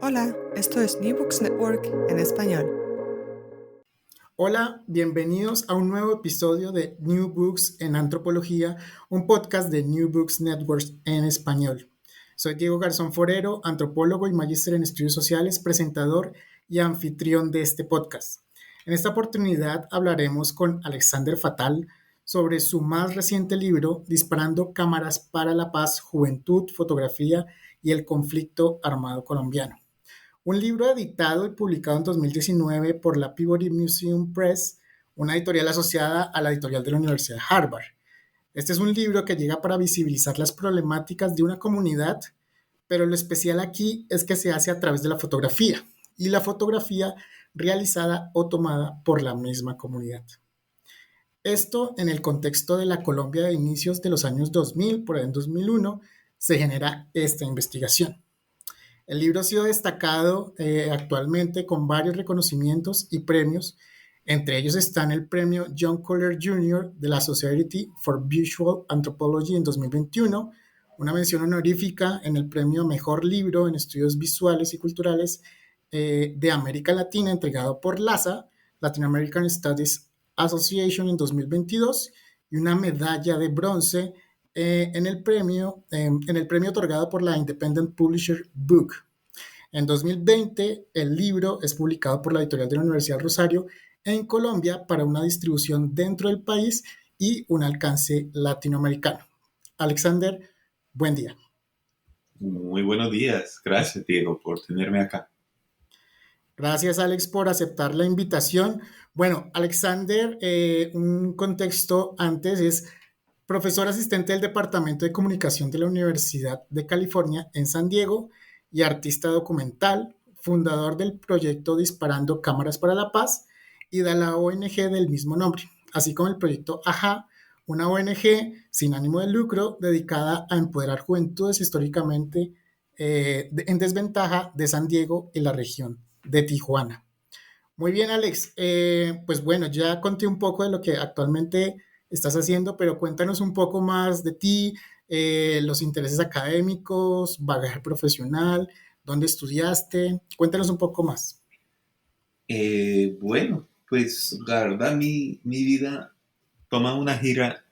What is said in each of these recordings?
Hola, esto es New Books Network en español. Hola, bienvenidos a un nuevo episodio de New Books en Antropología, un podcast de New Books Network en español. Soy Diego Garzón Forero, antropólogo y magíster en estudios sociales, presentador y anfitrión de este podcast. En esta oportunidad hablaremos con Alexander Fatal sobre su más reciente libro, Disparando Cámaras para la Paz, Juventud, Fotografía y el Conflicto Armado Colombiano. Un libro editado y publicado en 2019 por la Peabody Museum Press, una editorial asociada a la editorial de la Universidad de Harvard. Este es un libro que llega para visibilizar las problemáticas de una comunidad, pero lo especial aquí es que se hace a través de la fotografía, y la fotografía realizada o tomada por la misma comunidad. Esto en el contexto de la Colombia de inicios de los años 2000, por ahí en 2001, se genera esta investigación. El libro ha sido destacado actualmente con varios reconocimientos y premios. Entre ellos están el premio John Kohler Jr. de la Society for Visual Anthropology en 2021, una mención honorífica en el premio Mejor Libro en Estudios Visuales y Culturales de América Latina, entregado por LASA, Latin American Studies Association en 2022, y una medalla de bronce en el premio otorgado por la Independent Publisher Book. En 2020, el libro es publicado por la editorial de la Universidad Rosario en Colombia para una distribución dentro del país y un alcance latinoamericano. Alexander, buen día. Muy buenos días. Gracias, Diego, por tenerme acá. Gracias, Alex, por aceptar la invitación. Bueno, Alexander, un contexto antes, es profesor asistente del Departamento de Comunicación de la Universidad de California en San Diego y artista documental, fundador del proyecto Disparando Cámaras para la Paz y de la ONG del mismo nombre, así como el proyecto AJA, una ONG sin ánimo de lucro dedicada a empoderar juventudes históricamente en desventaja de San Diego y la región de Tijuana. Muy bien, Alex. Pues bueno, ya conté un poco de lo que actualmente estás haciendo, pero cuéntanos un poco más de ti, los intereses académicos, bagaje profesional, dónde estudiaste. Cuéntanos un poco más. Bueno, pues la verdad mi vida toma una gira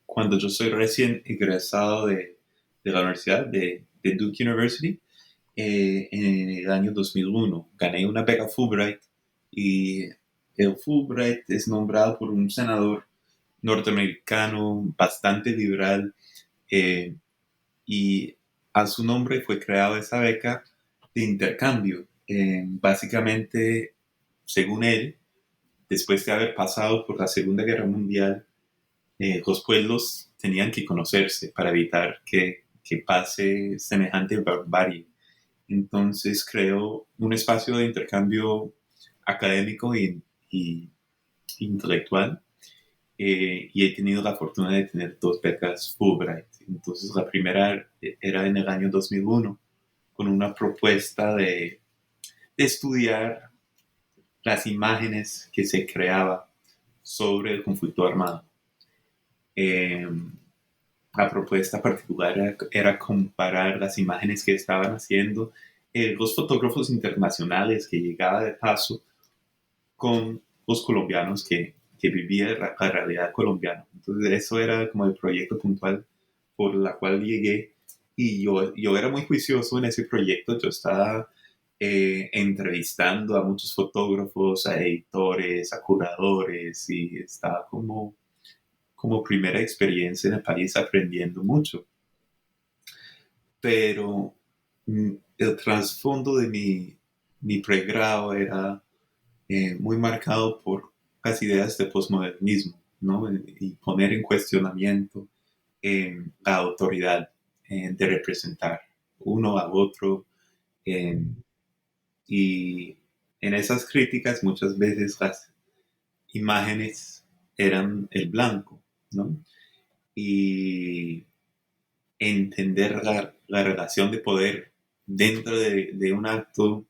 cuando yo soy recién egresado de la universidad de Duke University en el año 2001. Gané una beca Fulbright y el Fulbright es nombrado por un senador norteamericano bastante liberal eh, y a su nombre fue creada esa beca de intercambio. Básicamente, según él, después de haber pasado por la Segunda Guerra Mundial, los pueblos tenían que conocerse para evitar que pase semejante barbarie. Entonces creó un espacio de intercambio académico y intelectual y he tenido la fortuna de tener dos becas Fulbright. Entonces la primera era en el año 2001 con una propuesta de estudiar las imágenes que se creaba sobre el conflicto armado. Eh, la propuesta particular era comparar las imágenes que estaban haciendo los fotógrafos internacionales que llegaban de paso con los colombianos que vivían la realidad colombiana. Entonces eso era como el proyecto puntual por la cual llegué y yo era muy juicioso en ese proyecto. Yo estaba entrevistando a muchos fotógrafos, a editores, a curadores y estaba como primera experiencia en el país aprendiendo mucho. Pero el trasfondo de mi pregrado era muy marcado por las ideas de posmodernismo, ¿no? Y poner en cuestionamiento la autoridad de representar uno a otro. eh, y en esas críticas muchas veces las imágenes eran el blanco, ¿no? Y entender la relación de poder dentro de un acto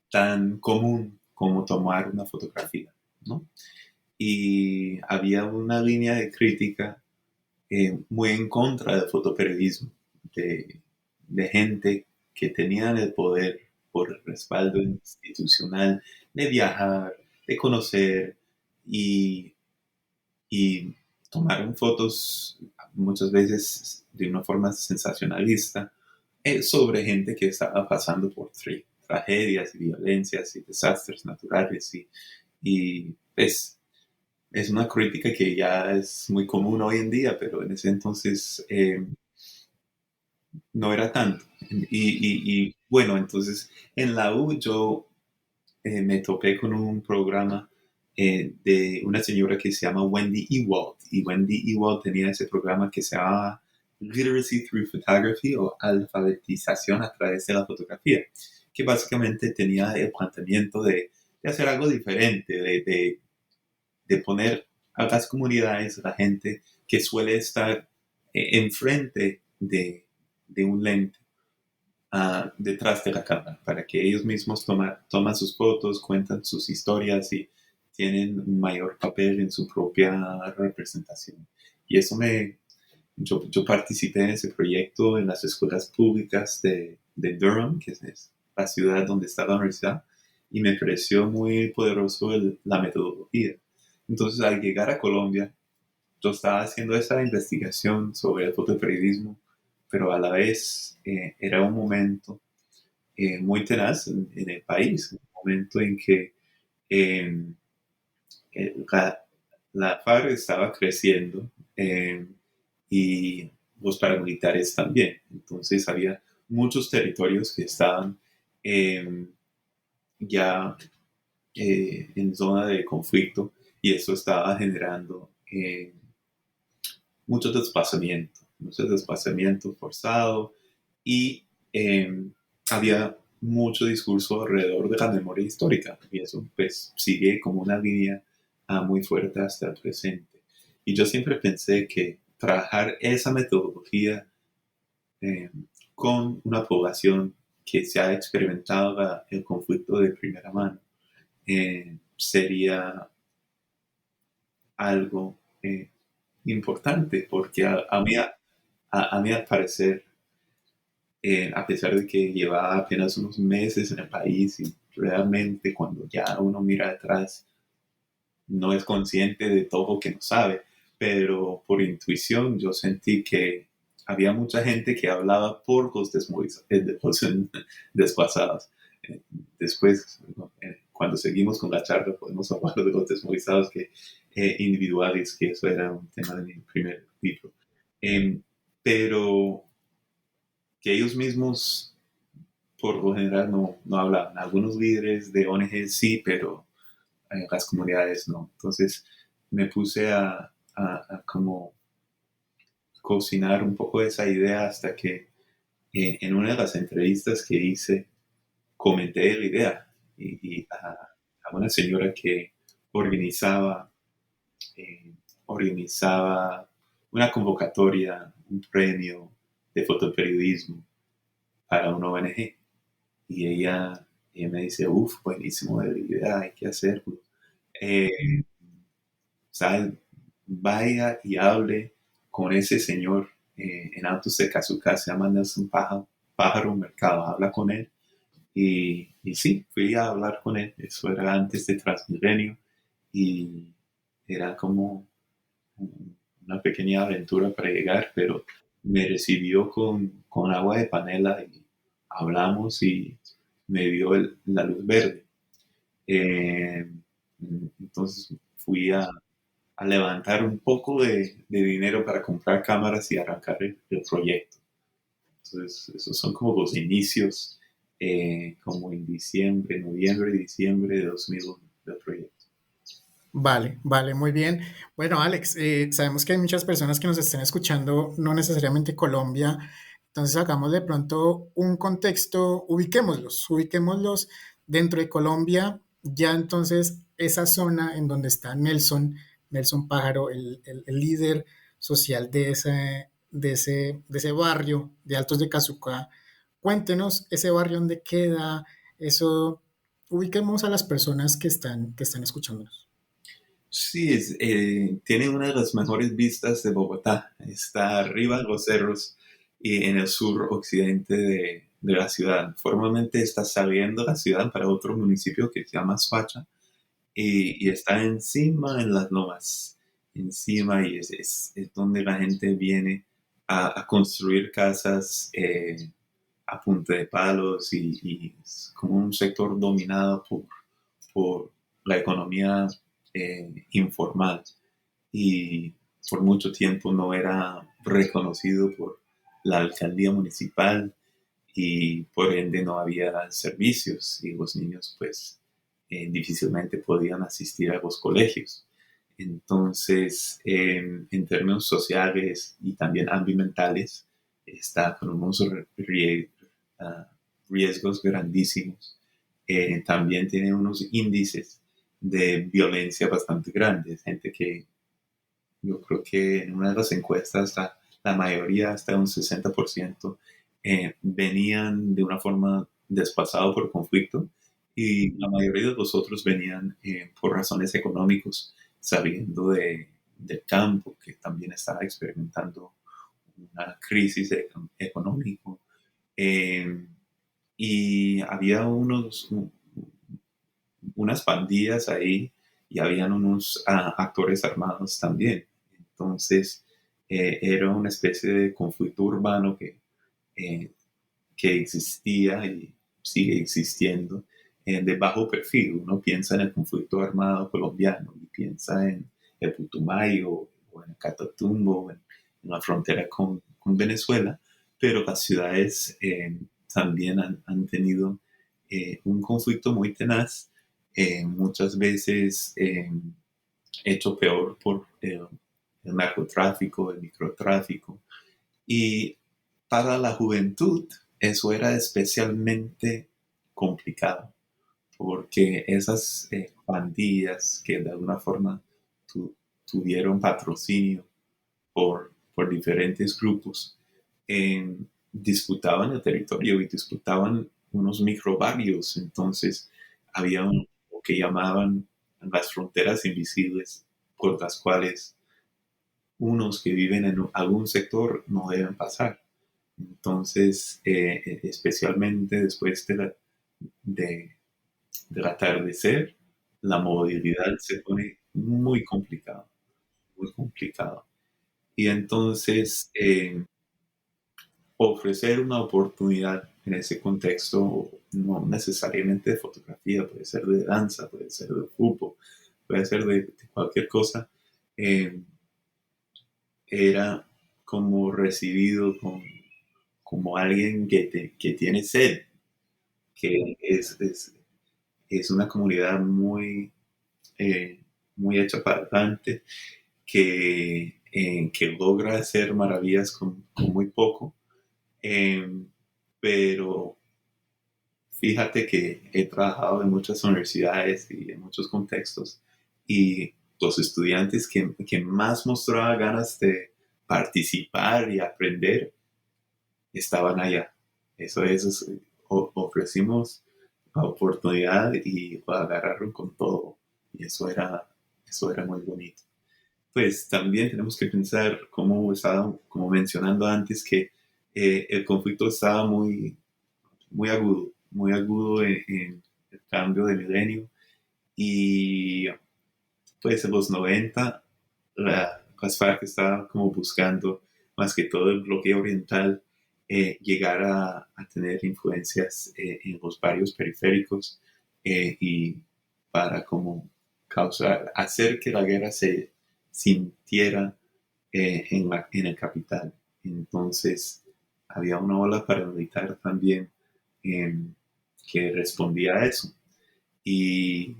tan común como tomar una fotografía, ¿no? Y había una línea de crítica muy en contra del fotoperiodismo, de gente que tenían el poder por el respaldo institucional de viajar, de conocer y, y tomaron fotos muchas veces de una forma sensacionalista sobre gente que estaba pasando por tragedias y violencias y desastres naturales y pues es una crítica que ya es muy común hoy en día, pero en ese entonces no era tanto. Y bueno, entonces en la U yo me topé con un programa de una señora que se llama Wendy Ewald. Y Wendy Ewald tenía ese programa que se llama Literacy Through Photography o alfabetización a través de la fotografía, que básicamente tenía el planteamiento de hacer algo diferente, de poner a las comunidades, a la gente que suele estar enfrente de un lente detrás de la cámara, para que ellos mismos toman sus fotos, cuentan sus historias y tienen un mayor papel en su propia representación. Y eso yo participé en ese proyecto en las escuelas públicas de Durham, que es la ciudad donde está la universidad, y me pareció muy poderoso la metodología. Entonces, al llegar a Colombia, yo estaba haciendo esa investigación sobre el fotoperiodismo, pero a la vez era un momento muy tenaz en el país, un momento en que eh, la FARC estaba creciendo y los paramilitares también. Entonces había muchos territorios que estaban eh, ya en zona de conflicto y eso estaba generando mucho desplazamiento forzado y había mucho discurso alrededor de la memoria histórica y eso pues sigue como una línea muy fuerte hasta el presente. Y yo siempre pensé que trabajar esa metodología eh, con una población que se ha experimentado el conflicto de primera mano sería algo importante, porque a mí al parecer, a pesar de que llevaba apenas unos meses en el país y realmente cuando ya uno mira atrás no es consciente de todo lo que no sabe, pero por intuición yo sentí que había mucha gente que hablaba por los desplazados. Eh, Después, ¿no? Cuando seguimos con la charla, podemos hablar de los desmovilizados individuales, que eso era un tema de mi primer libro. Em, pero que ellos mismos, por lo general, no hablaban. Algunos líderes de ONG sí, pero las comunidades no. Entonces me puse a como cocinar un poco esa idea hasta que en una de las entrevistas que hice comenté la idea y a una señora que organizaba, organizaba una convocatoria, un premio de fotoperiodismo para una ONG. Y ella me dice, uff, buenísimo de la idea, hay que hacerlo. Eh, ¿Sabes? Vaya y hable con ese señor en Altos de Cazucá, se llama Nelson Pájaro Mercado, habla con él. Y sí, fui a hablar con él, eso era antes de Transmilenio y era como una pequeña aventura para llegar, pero me recibió con agua de panela y hablamos y me dio la luz verde. Eh, entonces fui a levantar un poco de dinero para comprar cámaras y arrancar el proyecto. Entonces, esos son como los inicios, como en noviembre, diciembre de 2001 del proyecto. Vale, vale, muy bien. Bueno, Alex, sabemos que hay muchas personas que nos están escuchando, no necesariamente Colombia, entonces hagamos de pronto un contexto, ubiquémoslos dentro de Colombia, ya entonces esa zona en donde está Nelson Pájaro, el líder social de ese barrio de Altos de Cazucá. Cuéntenos ese barrio donde queda, eso, ubiquemos a las personas que están escuchándonos. Sí, tiene una de las mejores vistas de Bogotá. Está arriba en los cerros y en el sur occidente de la ciudad. Formalmente está saliendo de la ciudad para otro municipio que se llama Soacha y está encima en las lomas, encima y es donde la gente viene a construir casas a punta de palos y es como un sector dominado por la economía informal y por mucho tiempo no era reconocido por la alcaldía municipal y por ende no había servicios y los niños pues difícilmente podían asistir a los colegios. Entonces, en términos sociales y también ambientales, está con unos ah, riesgos grandísimos. También tiene unos índices de violencia bastante grandes. Gente que yo creo que en una de las encuestas la mayoría, hasta un 60%, venían de una forma desplazado por conflicto y la mayoría de los otros venían por razones económicas, saliendo del campo, que también estaba experimentando una crisis económica. Eh, y había unas pandillas ahí y habían unos actores armados también. Entonces, era una especie de conflicto urbano eh, que existía y sigue existiendo de bajo perfil. Uno piensa en el conflicto armado colombiano y piensa en el Putumayo o en el Catatumbo, en la frontera con Venezuela, pero las ciudades también han tenido un conflicto muy tenaz, muchas veces hecho peor por el narcotráfico, el microtráfico. Y para la juventud eso era especialmente complicado, porque esas pandillas que de alguna forma tuvieron patrocinio por diferentes grupos, disputaban el territorio y disputaban unos microbarrios. Entonces había lo que llamaban las fronteras invisibles por las cuales unos que viven en algún sector no deben pasar. Entonces, especialmente después de, del atardecer, la movilidad se pone muy complicada, muy complicado. Y entonces, ofrecer una oportunidad en ese contexto, no necesariamente de fotografía, puede ser de danza, puede ser de fútbol, puede ser de cualquier cosa, eh, era como recibido como alguien que tiene sed, que es una comunidad eh, muy hecha para adelante, que logra hacer maravillas con muy poco. Pero fíjate que he trabajado en muchas universidades y en muchos contextos y los estudiantes que más mostraban ganas de participar y aprender estaban allá. Ofrecimos la oportunidad y lo agarraron con todo. Y eso era muy bonito. Pues también tenemos que pensar, como estaba como mencionando antes, que el conflicto estaba muy agudo en el cambio de milenio. Y pues en los 90 las FARC estaban como buscando más que todo el bloqueo oriental llegar a tener influencias en los barrios periféricos y para como hacer que la guerra se sintiera en el capital. Entonces había una ola paramilitar también eh, que respondía a eso. Y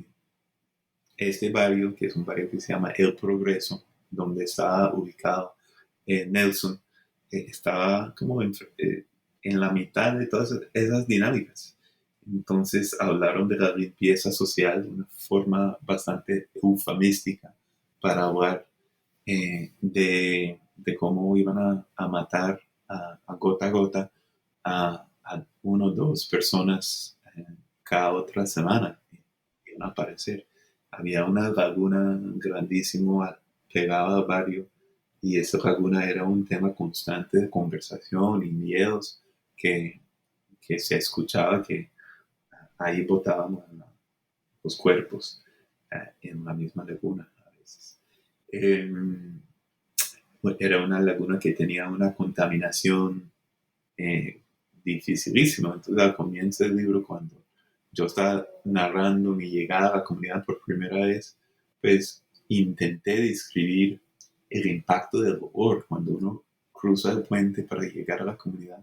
este barrio, que es un barrio que se llama El Progreso, donde estaba ubicado Nelson, estaba como en la mitad de todas esas dinámicas. Entonces hablaron de la limpieza social de una forma bastante eufemística para hablar de cómo iban a matar a gota a uno o dos personas cada otra semana. Iban a aparecer. Había una laguna grandísima pegada al barrio y esa laguna era un tema constante de conversación y miedos que que se escuchaba que ahí botábamos los cuerpos en la misma laguna a veces. Era una laguna que tenía una contaminación eh, dificilísima. Entonces, al comienzo del libro, cuando yo estaba narrando mi llegada a la comunidad por primera vez, pues intenté describir el impacto del vapor cuando uno cruza el puente para llegar a la comunidad,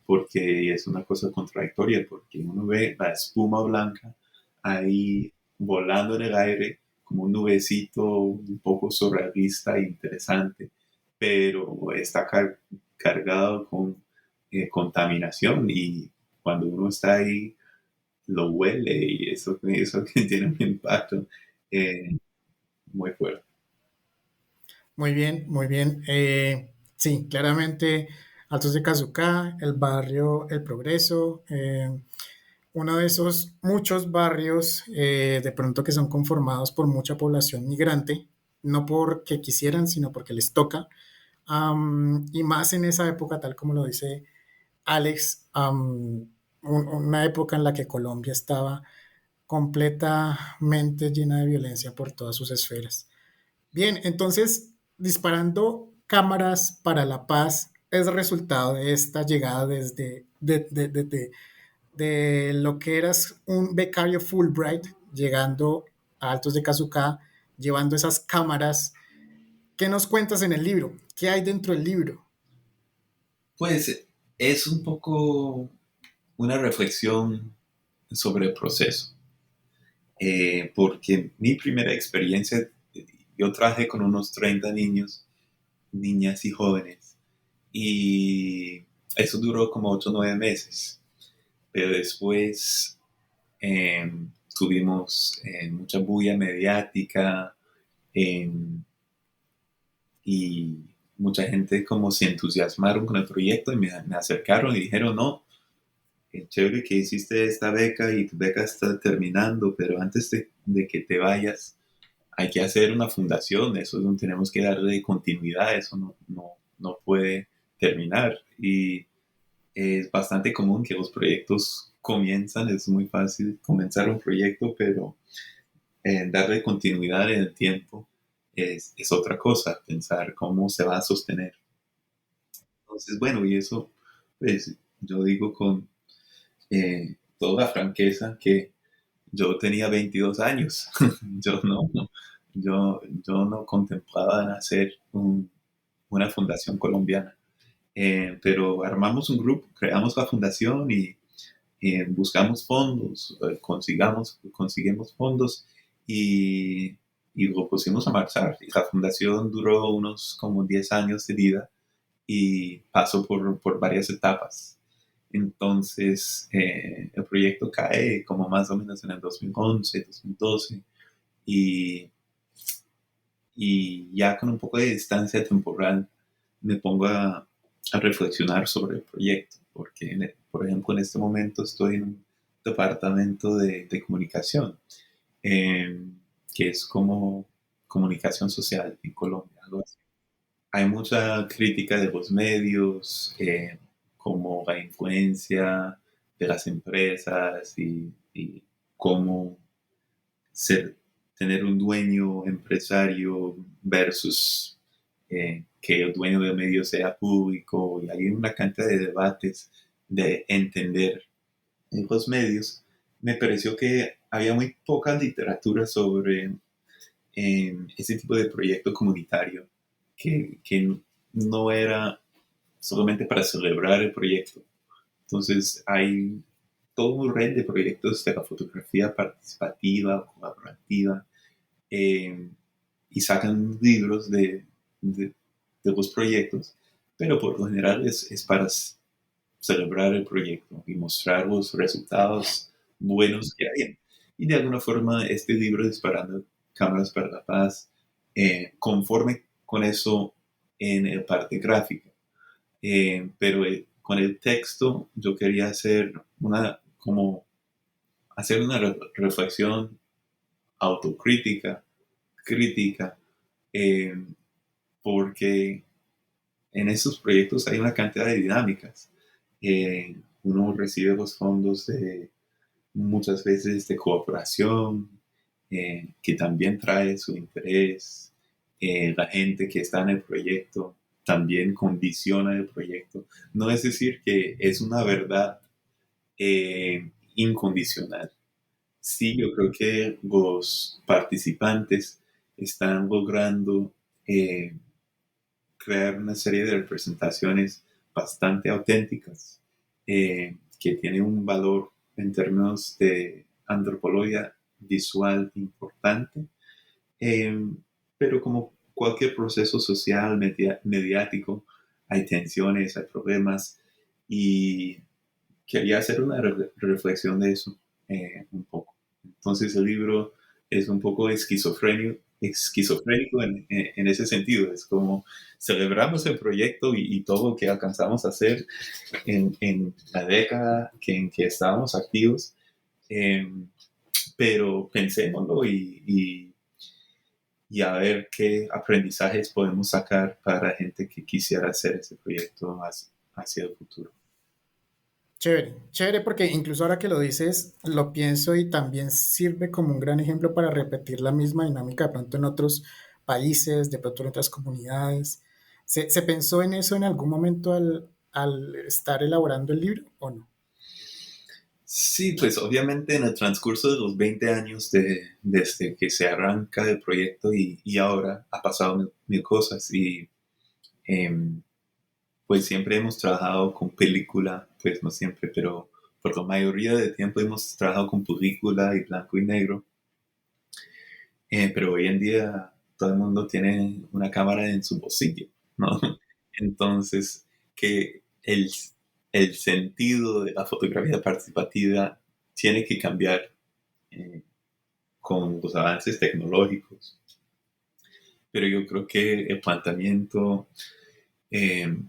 porque es una cosa contradictoria, porque uno ve la espuma blanca ahí volando en el aire como un nubecito un poco surrealista e interesante, pero está cargado con contaminación, y cuando uno está ahí lo huele, y eso tiene un impacto eh, muy fuerte. Muy bien, muy bien. Sí, claramente Altos de Cazucá, el barrio El Progreso, uno de esos muchos barrios de pronto que son conformados por mucha población migrante, no porque quisieran, sino porque les toca. Y más en esa época, tal como lo dice Alex, una época en la que Colombia estaba completamente llena de violencia por todas sus esferas. Bien, entonces, disparando cámaras para la paz es resultado de esta llegada desde de lo que eras un becario Fulbright, llegando a Altos de Cazucá, llevando esas cámaras. ¿Qué nos cuentas en el libro? ¿Qué hay dentro del libro? Pues es un poco una reflexión sobre el proceso, porque mi primera experiencia, yo trabajé con unos 30 niños, niñas y jóvenes, y eso duró como 8 o 9 meses, pero después eh, tuvimos mucha bulla mediática, eh, y mucha gente como se entusiasmaron con el proyecto y me acercaron y dijeron, no, qué chévere que hiciste esta beca y tu beca está terminando, pero antes de que te vayas hay que hacer una fundación, eso no tenemos que darle continuidad, eso no puede terminar. Y es bastante común que los proyectos comienzan, es muy fácil comenzar un proyecto, pero darle continuidad en el tiempo es otra cosa, pensar cómo se va a sostener. Entonces, bueno, y eso, pues yo digo con toda franqueza que yo tenía 22 años. yo yo no contemplaba en hacer una fundación colombiana. Pero armamos un grupo, creamos la fundación y buscamos fondos, conseguimos fondos, y, y lo pusimos a marchar. Y la fundación duró unos como 10 años de vida y pasó por varias etapas. Entonces, el proyecto cae como más o menos en el 2011, 2012, y, y ya con un poco de distancia temporal me pongo a reflexionar sobre el proyecto, porque, por ejemplo, en este momento estoy en un departamento de comunicación, eh, que es como comunicación social en Colombia, algo así. Hay mucha crítica de los medios, como la influencia de las empresas, y cómo ser, tener un dueño empresario versus que el dueño del medio sea público. Y hay una cantidad de debates de entender en los medios. Me pareció que había muy poca literatura sobre ese tipo de proyecto comunitario, que no era solamente para celebrar el proyecto. Entonces hay todo un red de proyectos de la fotografía participativa, colaborativa, eh, y sacan libros de los proyectos, pero por lo general es para celebrar el proyecto y mostrar los resultados buenos que hay. Y de alguna forma este libro, Disparando Cámaras para la Paz, conforme con eso en la parte gráfica. Pero con el texto yo quería hacer una reflexión autocrítica, crítica, eh, porque en esos proyectos hay una cantidad de dinámicas. uno recibe los fondos de muchas veces de cooperación, que también trae su interés. La gente que está en el proyecto también condiciona el proyecto. No es decir que es una verdad incondicional. Sí, yo creo que los participantes están logrando eh, crear una serie de representaciones bastante auténticas, que tienen un valor en términos de antropología visual importante, eh, pero como cualquier proceso social, mediático, hay tensiones, hay problemas, y quería hacer una reflexión de eso un poco. Entonces el libro es un poco esquizofrénico en ese sentido. Es como celebramos el proyecto y todo lo que alcanzamos a hacer en la década en que estábamos activos, eh, pero pensémoslo y a ver qué aprendizajes podemos sacar para gente que quisiera hacer ese proyecto hacia el futuro. Chévere, chévere porque incluso ahora que lo dices, lo pienso y también sirve como un gran ejemplo para repetir la misma dinámica de pronto en otros países, de pronto en otras comunidades. ¿Se pensó en eso en algún momento al estar elaborando el libro o no? Sí, pues obviamente en el transcurso de los 20 años desde que se arranca el proyecto y ahora ha pasado mil cosas y em, pues siempre hemos trabajado con película, pues no siempre, pero por la mayoría del tiempo hemos trabajado con película y blanco y negro. Pero hoy en día todo el mundo tiene una cámara en su bolsillo, ¿no? Entonces, que el sentido de la fotografía participativa tiene que cambiar eh, con los avances tecnológicos. Pero yo creo que el planteamiento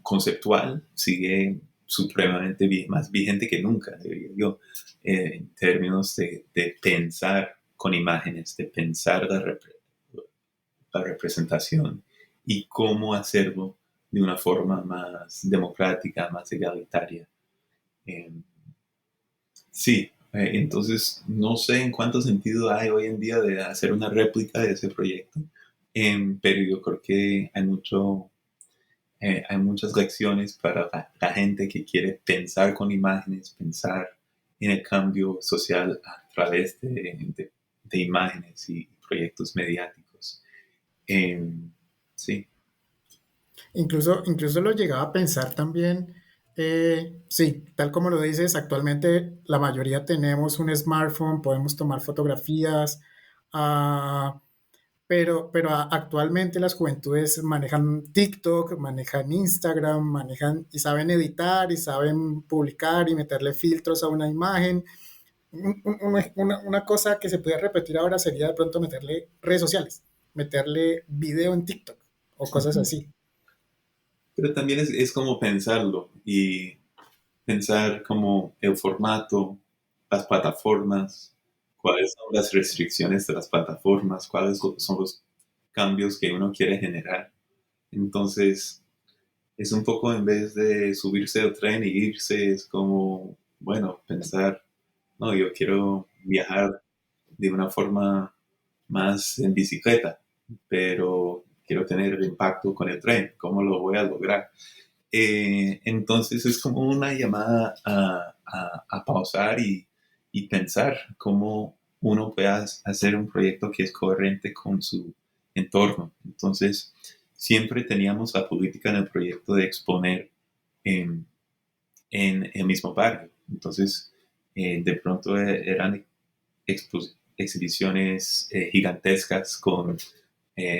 conceptual sigue supremamente más vigente que nunca, diría yo, en términos de pensar con imágenes, de pensar la representación y cómo hacerlo de una forma más democrática, más egalitaria. Eh, sí, entonces no sé en cuánto sentido hay hoy en día de hacer una réplica de ese proyecto, pero yo creo que hay muchas lecciones para la gente que quiere pensar con imágenes, pensar en el cambio social a través de imágenes y proyectos mediáticos. Sí, Incluso lo llegaba a pensar también, sí, tal como lo dices, actualmente la mayoría tenemos un smartphone, podemos tomar fotografías, ah, pero actualmente las juventudes manejan TikTok, manejan Instagram, manejan y saben editar y saben publicar y meterle filtros a una imagen. Una cosa que se puede repetir ahora sería de pronto meterle redes sociales, meterle video en TikTok o cosas así. pero también es como pensarlo y pensar como el formato, las plataformas, cuáles son las restricciones de las plataformas, cuáles son los cambios que uno quiere generar. Entonces, es un poco en vez de subirse al tren y irse, es como, bueno, pensar, no, yo quiero viajar de una forma más en bicicleta, pero quiero tener impacto con el tren, ¿cómo lo voy a lograr? Entonces es como una llamada a pausar y pensar cómo uno puede hacer un proyecto que es coherente con su entorno. Entonces, siempre teníamos la política en el proyecto de exponer en, en el mismo barrio. Entonces, de pronto eran exhibiciones gigantescas con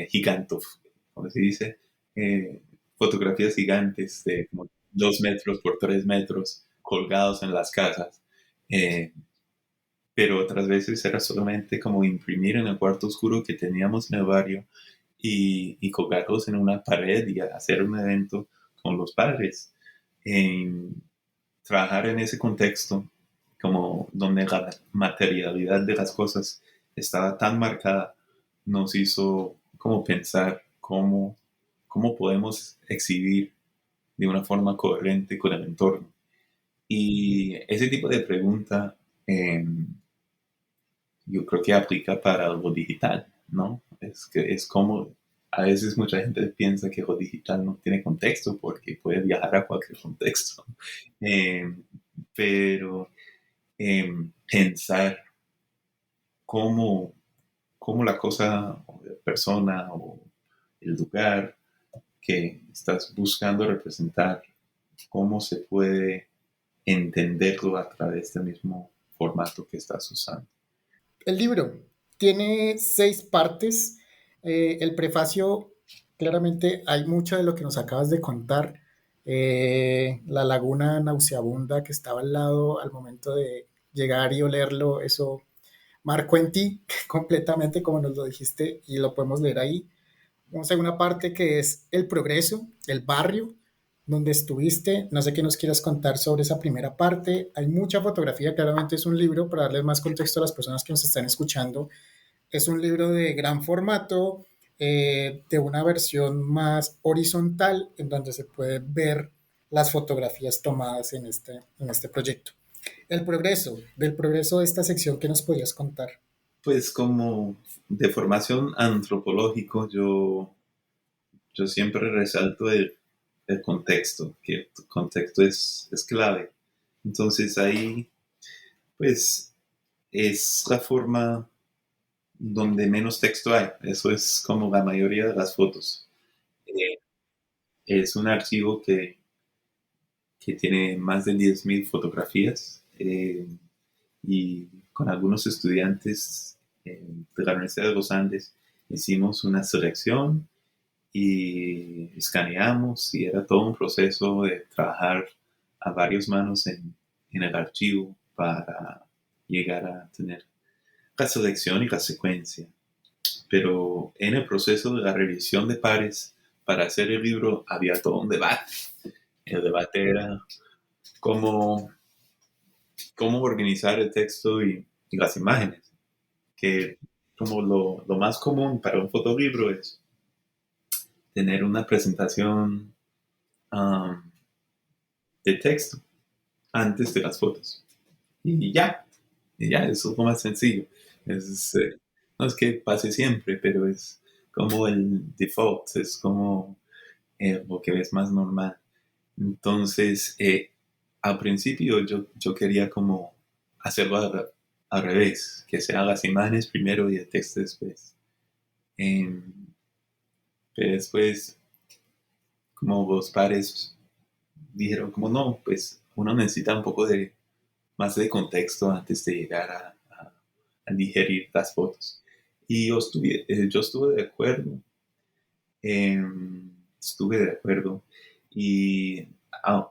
gigantos, ¿cómo se dice? Eh, Fotografías gigantes de como 2 metros por 3 metros colgados en las casas. Eh, pero otras veces era solamente como imprimir en el cuarto oscuro que teníamos en el barrio y colgarlos en una pared y hacer un evento con los padres. En trabajar en ese contexto, como donde la materialidad de las cosas estaba tan marcada, nos hizo como pensar cómo podemos exhibir de una forma coherente con el entorno. Y ese tipo de pregunta yo creo que aplica para lo digital, ¿no? Es que es como a veces mucha gente piensa que lo digital no tiene contexto porque puede viajar a cualquier contexto. Eh, pero pensar cómo, cómo la cosa o la persona o el lugar que estás buscando representar, cómo se puede entenderlo a través del mismo formato que estás usando. El libro tiene 6 partes. El prefacio, claramente hay mucho de lo que nos acabas de contar. La laguna nauseabunda que estaba al lado al momento de llegar y olerlo, eso marcó en ti completamente como nos lo dijiste y lo podemos leer ahí. Una segunda parte que es el progreso, el barrio donde estuviste. No sé qué nos quieras contar sobre esa primera parte. Hay mucha fotografía, claramente es un libro, para darles más contexto a las personas que nos están escuchando. Es un libro de gran formato, de una versión más horizontal, en donde se puede ver las fotografías tomadas en este proyecto. El progreso, del progreso de esta sección, ¿qué nos podrías contar? Pues como de formación antropológico, yo siempre resalto el contexto, que el contexto es clave. Entonces ahí, pues, es la forma donde menos texto hay. Eso es como la mayoría de las fotos. Eh, es un archivo que tiene más de 10.000 fotografías y con algunos estudiantes de la Universidad de los Andes hicimos una selección y escaneamos y era todo un proceso de trabajar a varias manos en el archivo para llegar a tener la selección y la secuencia. Pero en el proceso de la revisión de pares para hacer el libro había todo un debate. El debate era cómo, cómo organizar el texto y las imágenes, que como lo más común para un fotolibro es tener una presentación um, de texto antes de las fotos. Y ya, y ya, eso es lo más sencillo. No es que pase siempre, pero es como el default, es como lo que es más normal. Entonces, al principio yo quería como hacerlo al revés, que sean las imágenes primero y el texto después. Em, pero después, como los pares dijeron, como no, pues uno necesita un poco de más de contexto antes de llegar a digerir las fotos. Y yo estuve de acuerdo, eh, estuve de acuerdo y ah,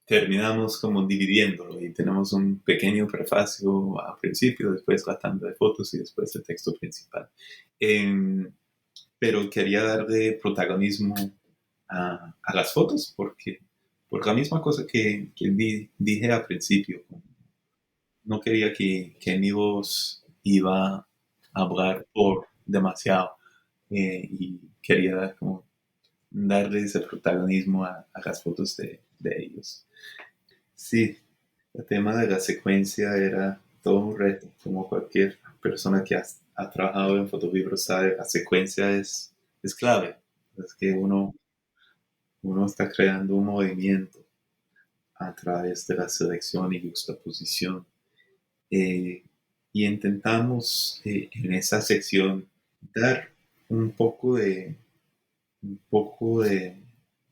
terminamos como dividiéndolo y tenemos un pequeño prefacio al principio, después la tanda de fotos y después el texto principal. Eh, pero quería darle protagonismo a las fotos porque por la misma cosa que dije al principio, no quería que mi voz iba a hablar por demasiado y quería como darle ese protagonismo a las fotos de ellos. Sí, el tema de la secuencia era todo un reto, como cualquier persona que ha trabajado en fotolibros sabe, la secuencia es clave. Es que uno está creando un movimiento a través de la selección y juxtaposición. Eh, y intentamos en esa sección dar un poco de, un poco de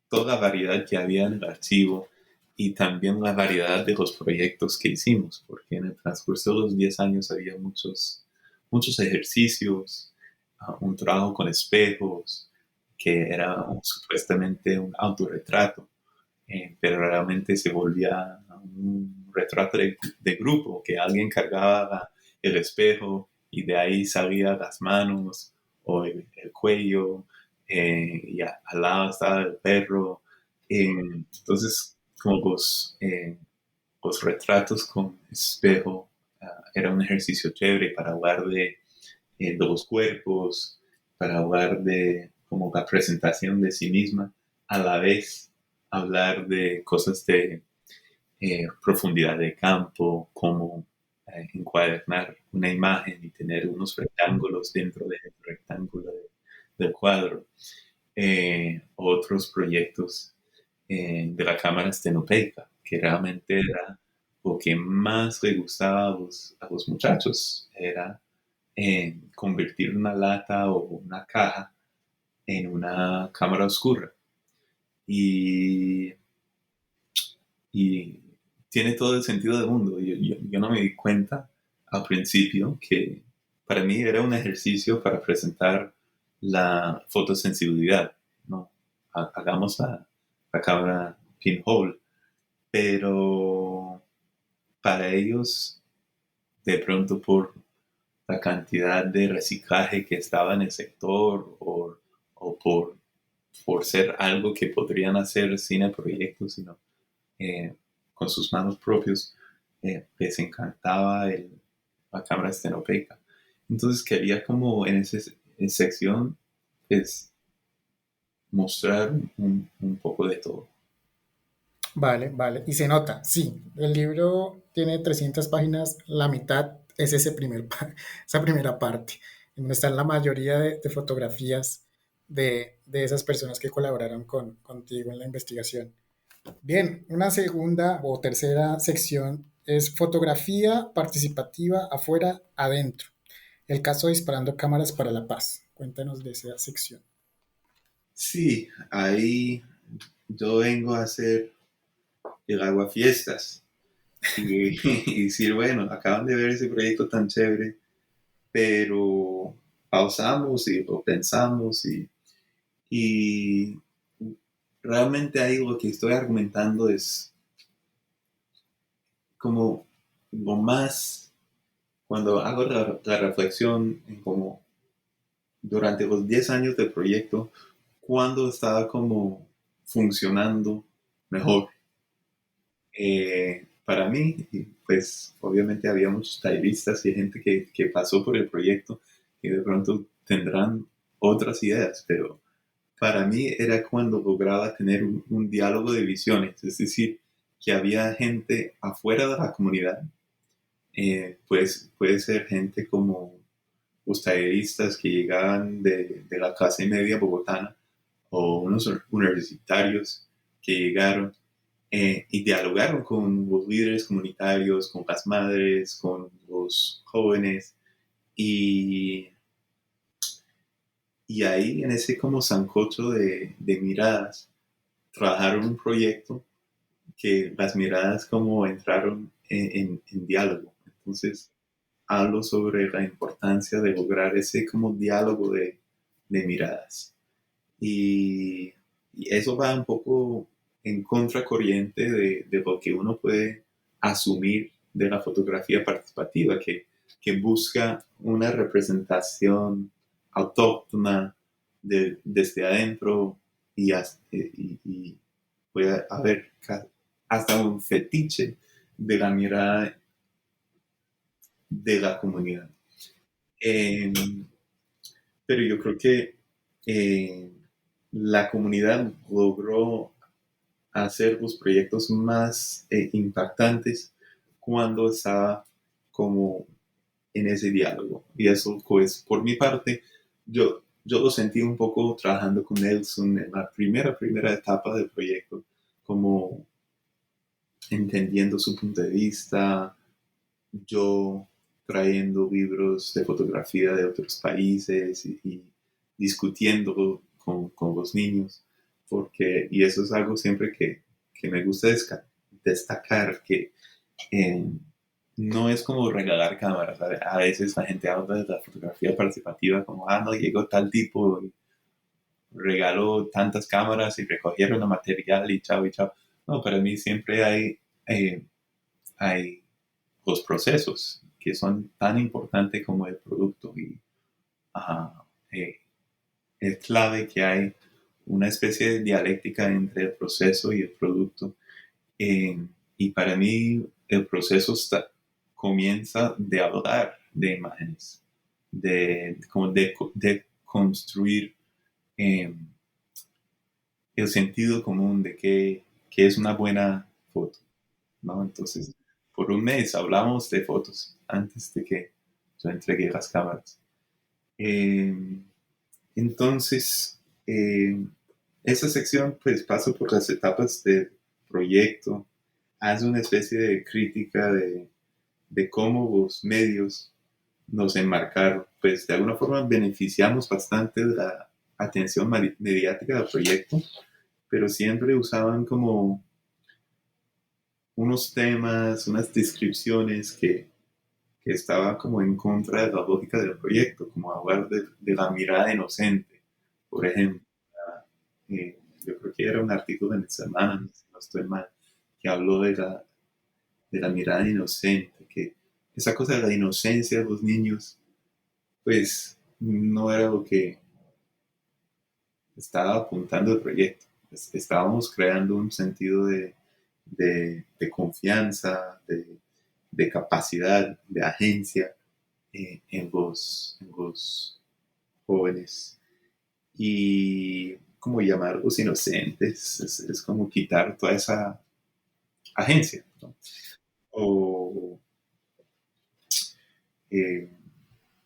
toda la variedad que había en el archivo y también la variedad de los proyectos que hicimos, porque en el transcurso de los 10 años había muchos ejercicios, un trabajo con espejos, que era supuestamente un autorretrato, pero realmente se volvía un retrato de grupo, que alguien cargaba el espejo y de ahí salían las manos o el cuello y al lado estaba el perro. Entonces, como los retratos con espejo era un ejercicio chévere para hablar de los cuerpos, para hablar de como la presentación de sí misma, a la vez hablar de cosas profundidad de campo, cómo encuadernar una imagen y tener unos rectángulos dentro del rectángulo del cuadro. Otros proyectos de la cámara estenopeica, que realmente era lo que más le gustaba a los muchachos, era convertir una lata o una caja en una cámara oscura. Y, y tiene todo el sentido del mundo. Yo no me di cuenta al principio que para mí era un ejercicio para presentar la fotosensibilidad, ¿no? Hagamos la cámara pinhole, pero para ellos, de pronto por la cantidad de reciclaje que estaba en el sector o por ser algo que podrían hacer sin el proyecto, sino con sus manos propios, les encantaba la cámara estenopeica. Entonces quería como en esa sección pues, mostrar un poco de todo. Vale, vale. Y se nota, sí, el libro tiene 300 páginas, la mitad es esa primera parte, en donde están la mayoría de fotografías de esas personas que colaboraron contigo en la investigación. Bien, una segunda o tercera sección es fotografía participativa afuera, adentro. El caso Disparando Cámaras para la Paz. Cuéntanos de esa sección. Sí, ahí yo vengo a hacer el aguafiestas y, y decir, bueno, acaban de ver ese proyecto tan chévere, pero pausamos y lo pensamos y realmente ahí lo que estoy argumentando es como lo más, cuando hago la reflexión en como durante los 10 años del proyecto, cuando estaba como funcionando mejor. Para mí, pues obviamente había muchos talleristas y gente que pasó por el proyecto y de pronto tendrán otras ideas, pero para mí era cuando lograba tener un diálogo de visiones, es decir, que había gente afuera de la comunidad, pues puede ser gente como los talleristas que llegaban de la clase media bogotana o unos universitarios que llegaron y dialogaron con los líderes comunitarios, con las madres, con los jóvenes y, y ahí en ese como sancocho de miradas trabajaron un proyecto que las miradas como entraron en diálogo. Entonces hablo sobre la importancia de lograr ese como diálogo de miradas. Y, y eso va un poco en contracorriente de lo que uno puede asumir de la fotografía participativa, que busca una representación autóctona desde adentro y puede haber hasta un fetiche de la mirada de la comunidad. Eh, pero yo creo que eh, la comunidad logró hacer los proyectos más impactantes cuando estaba como en ese diálogo. Y eso, pues, por mi parte, yo lo sentí un poco trabajando con Nelson en la primera etapa del proyecto, como entendiendo su punto de vista, yo trayendo libros de fotografía de otros países y discutiendo con los niños, y eso es algo siempre que me gusta destacar, que eh, no es como regalar cámaras. A veces la gente habla de la fotografía participativa como, no, llegó tal tipo y regaló tantas cámaras y recogieron el material y chao y chao. No, para mí siempre hay los procesos que son tan importantes como el producto y uh, eh, es clave que hay una especie de dialéctica entre el proceso y el producto. Y para mí el proceso comienza de hablar de imágenes, de construir el sentido común de qué es una buena foto. ¿no? Entonces, por un mes hablamos de fotos antes de que yo entregué las cámaras. Eh, entonces, esa sección pues pasa por las etapas del proyecto, hace una especie de crítica de cómo los medios nos enmarcaron, pues de alguna forma beneficiamos bastante de la atención mediática del proyecto, pero siempre usaban como unos temas, unas descripciones que estaban como en contra de la lógica del proyecto, como hablar de la mirada inocente, por ejemplo. Yo creo que era un artículo en el Semana, si no estoy mal, que habló de la mirada inocente, que esa cosa de la inocencia de los niños, pues no era lo que estaba apuntando el proyecto. Estábamos creando un sentido de confianza, de capacidad, de agencia en los jóvenes. Y como llamarlos inocentes, es como quitar toda esa agencia, ¿no? O, eh,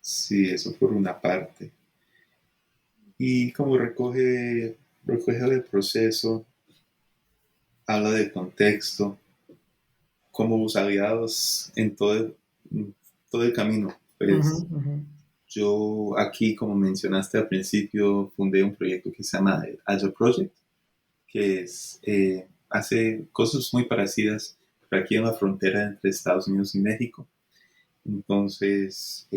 sí, eso por una parte. Y como recoge el proceso, habla del contexto, como los aliados en todo el camino. Ujú, Pues ujú. yo aquí, como mencionaste al principio, fundé un proyecto que se llama el Agile Project, que hace cosas muy parecidas, pero aquí en la frontera entre Estados Unidos y México. Entonces,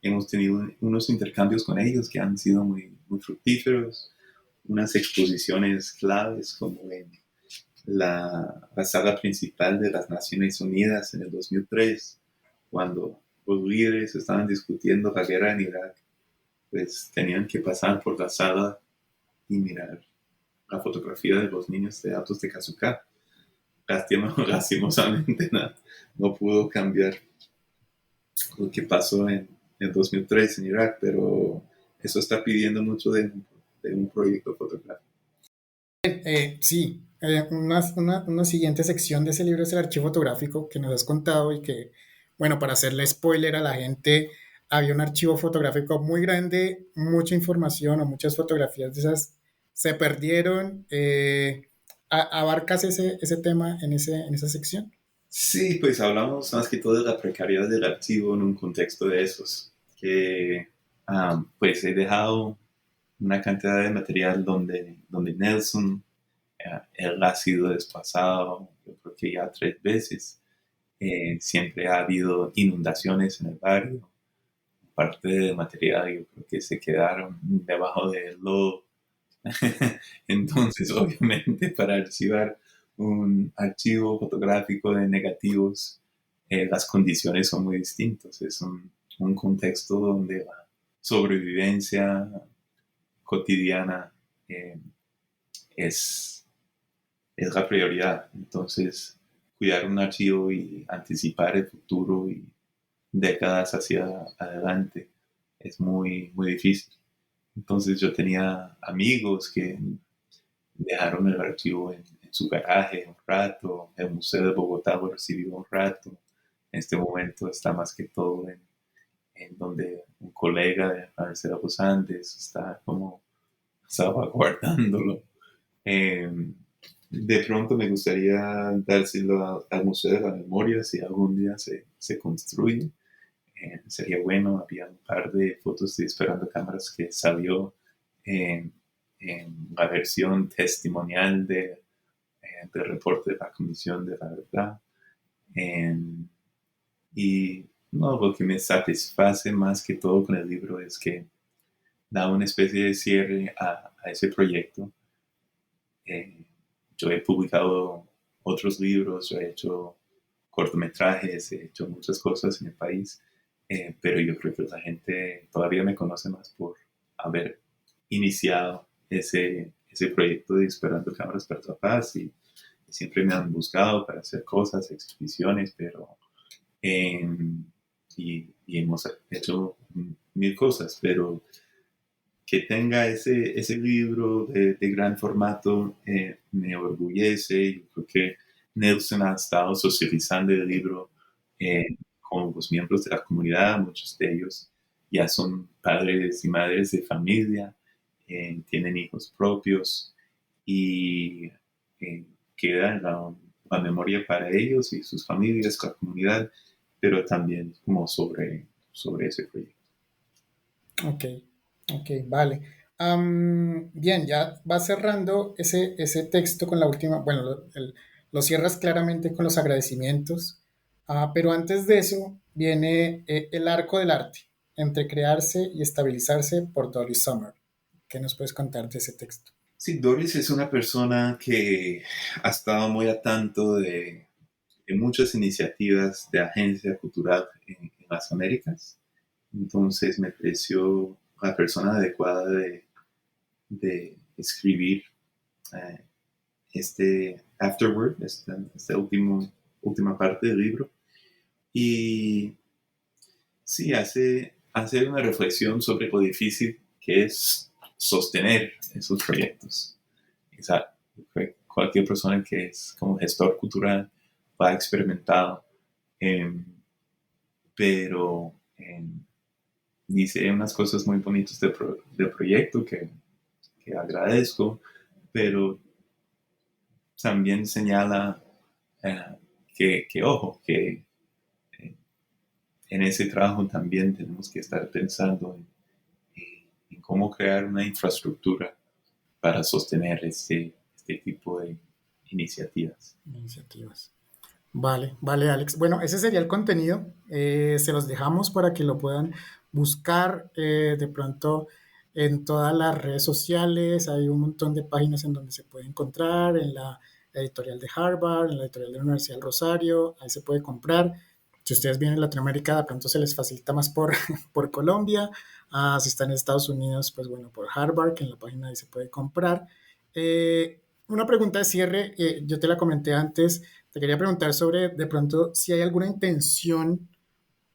hemos tenido unos intercambios con ellos que han sido muy, muy fructíferos, unas exposiciones claves como en la sala principal de las Naciones Unidas en el 2003, cuando los líderes estaban discutiendo la guerra en Irak, pues tenían que pasar por la sala y mirar la fotografía de los niños de Altos de Kazuka. Lastimosamente no pudo cambiar lo que pasó en el 2003 en Irak, pero eso está pidiendo mucho de un proyecto fotográfico. Sí, una siguiente sección de ese libro es el archivo fotográfico que nos has contado y que, bueno, para hacerle spoiler a la gente, había un archivo fotográfico muy grande, mucha información o muchas fotografías de esas se perdieron. ¿Abarcas ese tema en esa sección? Sí, pues hablamos más que todo de la precariedad del archivo en un contexto de esos, que pues he dejado una cantidad de material donde Nelson, él ha sido desplazado, yo creo que ya 3 veces. Siempre ha habido inundaciones en el barrio. Parte del material yo creo que se quedaron debajo del lodo. Entonces, obviamente, para archivar un archivo fotográfico de negativos, las condiciones son muy distintas. Es un contexto donde la sobrevivencia cotidiana eh, es, es la prioridad. Entonces, cuidar un archivo y anticipar el futuro y décadas hacia adelante es muy, muy difícil. Entonces yo tenía amigos que dejaron el archivo en su garaje un rato, el Museo de Bogotá lo recibió un rato. En este momento está más que todo en donde un colega de la Universidad de los Andes está como salvaguardándolo. Eh, de pronto me gustaría dárselo al Museo de la Memoria si algún día se construye. Sería bueno, había un par de fotos de Esperando Cámaras que salió en, en la versión testimonial del reporte de la Comisión de la Verdad. En- y no, lo que me satisface más que todo con el libro es que da una especie de cierre a ese proyecto. Eh, yo he publicado otros libros, yo he hecho cortometrajes, he hecho muchas cosas en el país, pero yo creo que la gente todavía me conoce más por haber iniciado ese proyecto de Esperando Cámaras para la Paz y siempre me han buscado para hacer cosas, exhibiciones, pero eh, y hemos hecho mil cosas, pero que tenga ese libro de gran formato me orgullece. Yo creo que Nelson ha estado socializando el libro con los miembros de la comunidad. Muchos de ellos ya son padres y madres de familia, tienen hijos propios y queda la memoria para ellos y sus familias, la comunidad, pero también como sobre ese proyecto. Ok, ok, vale. Bien, ya va cerrando ese texto con la última, bueno, lo cierras claramente con los agradecimientos, pero antes de eso viene el arco del arte, entre crearse y estabilizarse por Doris Sommer. ¿Qué nos puedes contar de ese texto? Sí, Doris es una persona que ha estado muy al tanto de muchas iniciativas de agencia cultural en las Américas. Entonces me pareció la persona adecuada de escribir eh, este afterword, esta última parte del libro. Y sí, hace una reflexión sobre lo difícil que es sostener esos proyectos. O sea, cualquier persona que es como gestor cultural lo ha experimentado, pero dice unas cosas muy bonitas del proyecto que agradezco, pero también señala ojo, que eh, en ese trabajo también tenemos que estar pensando en cómo crear una infraestructura para sostener este tipo de iniciativas. Iniciativas. Vale, vale, Alex. Bueno, ese sería el contenido. Se los dejamos para que lo puedan buscar de pronto en todas las redes sociales. Hay un montón de páginas en donde se puede encontrar, en la editorial de Harvard, en la editorial de la Universidad del Rosario, ahí se puede comprar. Si ustedes vienen a Latinoamérica, de pronto se les facilita más por, por Colombia. Si están en Estados Unidos, pues bueno, por Harvard, que en la página ahí se puede comprar. Una pregunta de cierre, yo te la comenté antes, te quería preguntar sobre de pronto si hay alguna intención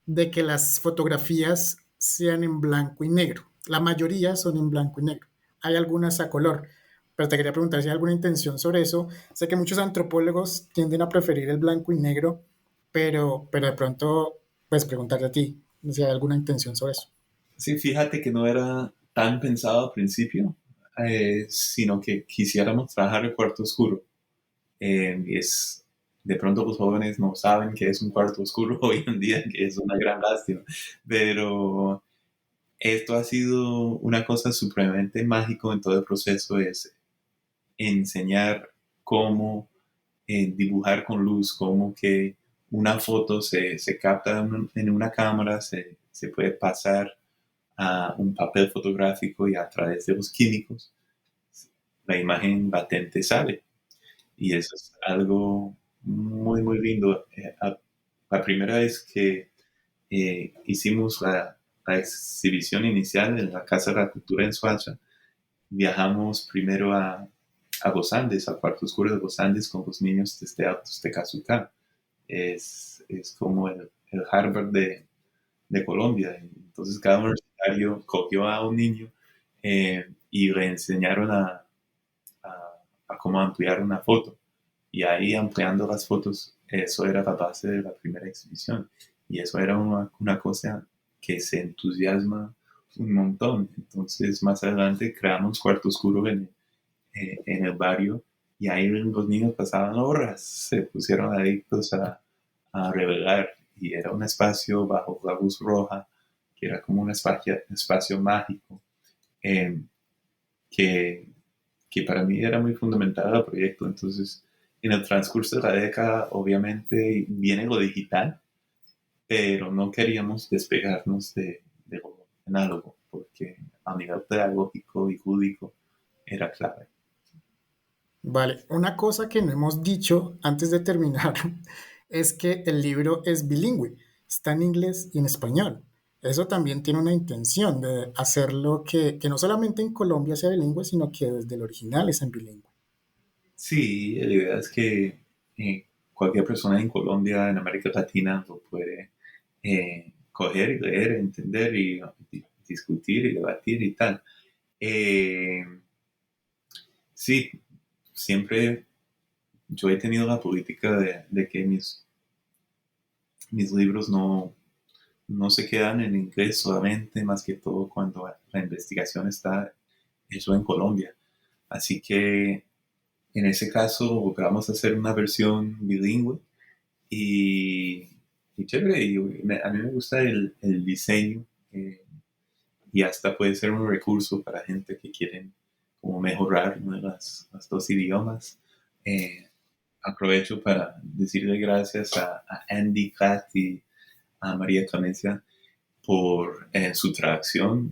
de que las fotografías sean en blanco y negro. La mayoría son en blanco y negro. Hay algunas a color, pero te quería preguntar si hay alguna intención sobre eso. Sé que muchos antropólogos tienden a preferir el blanco y negro, pero de pronto, pues preguntarte a ti si hay alguna intención sobre eso. Sí, fíjate que no era tan pensado al principio, sino que quisiéramos trabajar el cuarto oscuro. De pronto los jóvenes no saben que es un cuarto oscuro hoy en día, que es una gran lástima, pero esto ha sido una cosa supremamente mágico en todo el proceso, es enseñar cómo dibujar con luz, cómo que una foto se capta en una cámara, se puede pasar a un papel fotográfico y a través de los químicos la imagen latente sale. Y eso es algo muy, muy lindo. La primera vez que hicimos la exhibición inicial en la Casa de la Cultura en Soacha, viajamos primero a los Andes, al cuarto oscuro de los Andes con los niños desde Altos de Cazucá. Es como el Harvard de Colombia. Entonces cada universitario cogió a un niño y le enseñaron a cómo ampliar una foto. Y ahí ampliando las fotos, eso era la base de la primera exhibición. Y eso era una cosa que se entusiasma un montón. Entonces más adelante creamos Cuarto Oscuro en el barrio y ahí los niños pasaban horas, se pusieron adictos a revelar y era un espacio bajo la luz roja que era como un espacio mágico eh, que, que para mí era muy fundamental al proyecto. Entonces, en el transcurso de la década, obviamente viene lo digital, pero no queríamos despegarnos de lo análogo, porque a nivel pedagógico y lúdico era clave. Vale, una cosa que no hemos dicho antes de terminar es que el libro es bilingüe, está en inglés y en español. Eso también tiene una intención de hacerlo que no solamente en Colombia sea bilingüe, sino que desde el original es en bilingüe. Sí, la idea es que cualquier persona en Colombia, en América Latina, lo puede coger y leer, entender y discutir y debatir y tal. Eh, sí, siempre yo he tenido la política de que mis libros no se quedan en inglés solamente, más que todo cuando la investigación está hecho en Colombia. Así que en ese caso logramos hacer una versión bilingüe y, y chévere. A mí me gusta el diseño, y hasta puede ser un recurso para gente que quieren como mejorar, ¿no?, las dos idiomas. Eh, Aprovecho para decirle gracias a Andy Platt y a María Clemencia por su traducción,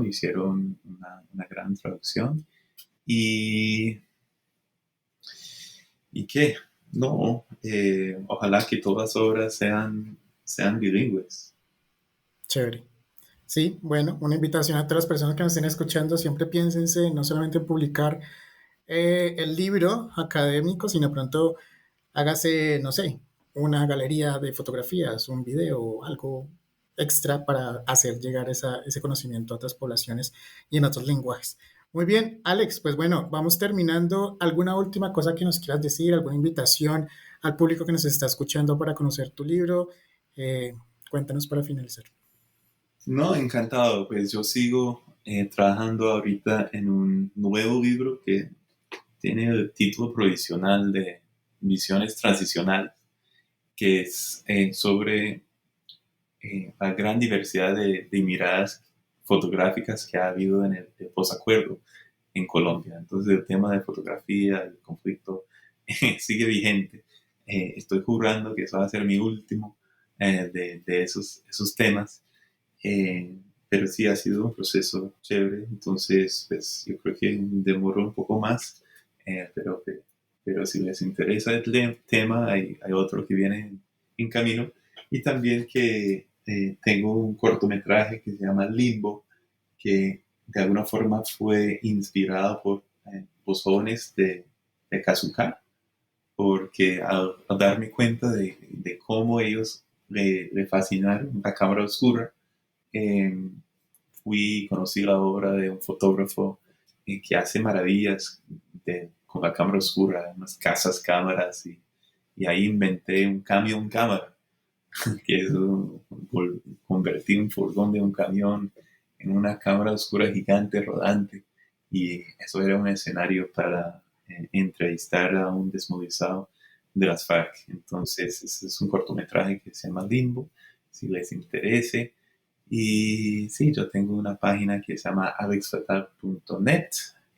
hicieron una gran traducción. Y, ¿Y qué? No, ojalá que todas las obras sean bilingües. Chévere. Sí, bueno, una invitación a todas las personas que nos estén escuchando, siempre piénsense no solamente en publicar el libro académico, sino pronto hágase, no sé, una galería de fotografías, un video, algo extra para hacer llegar ese conocimiento a otras poblaciones y en otros lenguajes. Muy bien, Alex, pues bueno, vamos terminando. ¿Alguna última cosa que nos quieras decir? ¿Alguna invitación al público que nos está escuchando para conocer tu libro? Eh, Cuéntanos para finalizar. No, encantado. Pues yo sigo trabajando ahorita en un nuevo libro que tiene el título provisional de Visiones Transicionales, que es sobre la gran diversidad de miradas fotográficas que ha habido en el posacuerdo en Colombia. Entonces el tema de fotografía, el conflicto, sigue vigente. Estoy jurando que eso va a ser mi último de esos temas. Eh, pero sí ha sido un proceso chévere, entonces pues yo creo que demoró un poco más, eh, pero, pero si les interesa el tema, hay otro que viene en camino, y también que tengo un cortometraje que se llama Limbo, que de alguna forma fue inspirado por los jóvenes de Kazuka, porque al darme cuenta de cómo ellos le fascinaron la cámara oscura, eh, conocí la obra de un fotógrafo que hace maravillas con la cámara oscura, unas casas cámaras, y ahí inventé un camión cámara, que es convertí un furgón de un camión en una cámara oscura gigante rodante, y eso era un escenario para entrevistar a un desmovilizado de las FARC. Entonces, ese es un cortometraje que se llama Limbo, si les interese. Y sí, yo tengo una página que se llama alexfatal.net,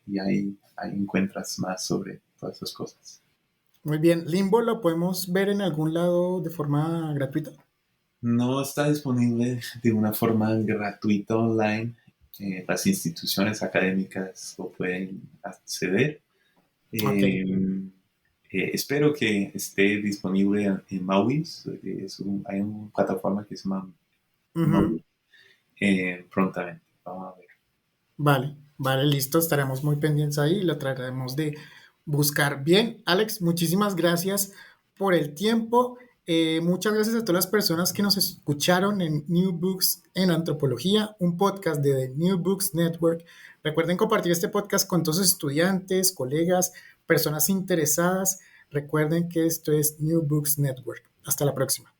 y ahí encuentras más sobre todas esas cosas. Muy bien, Limbo lo podemos ver en algún lado de forma gratuita. No está disponible de una forma gratuita online. Las instituciones académicas lo pueden acceder. Ok. Eh, Espero que esté disponible en Mauis. Hay una plataforma que se llama Ujú. Mauis, prontamente. Vamos a ver. Vale, vale, listo, estaremos muy pendientes ahí y lo trataremos de buscar. Bien, Alex, muchísimas gracias por el tiempo. Muchas gracias a todas las personas que nos escucharon en New Books en Antropología, un podcast de The New Books Network. Recuerden compartir este podcast con todos sus estudiantes, colegas, personas interesadas. Recuerden que esto es New Books Network. Hasta la próxima.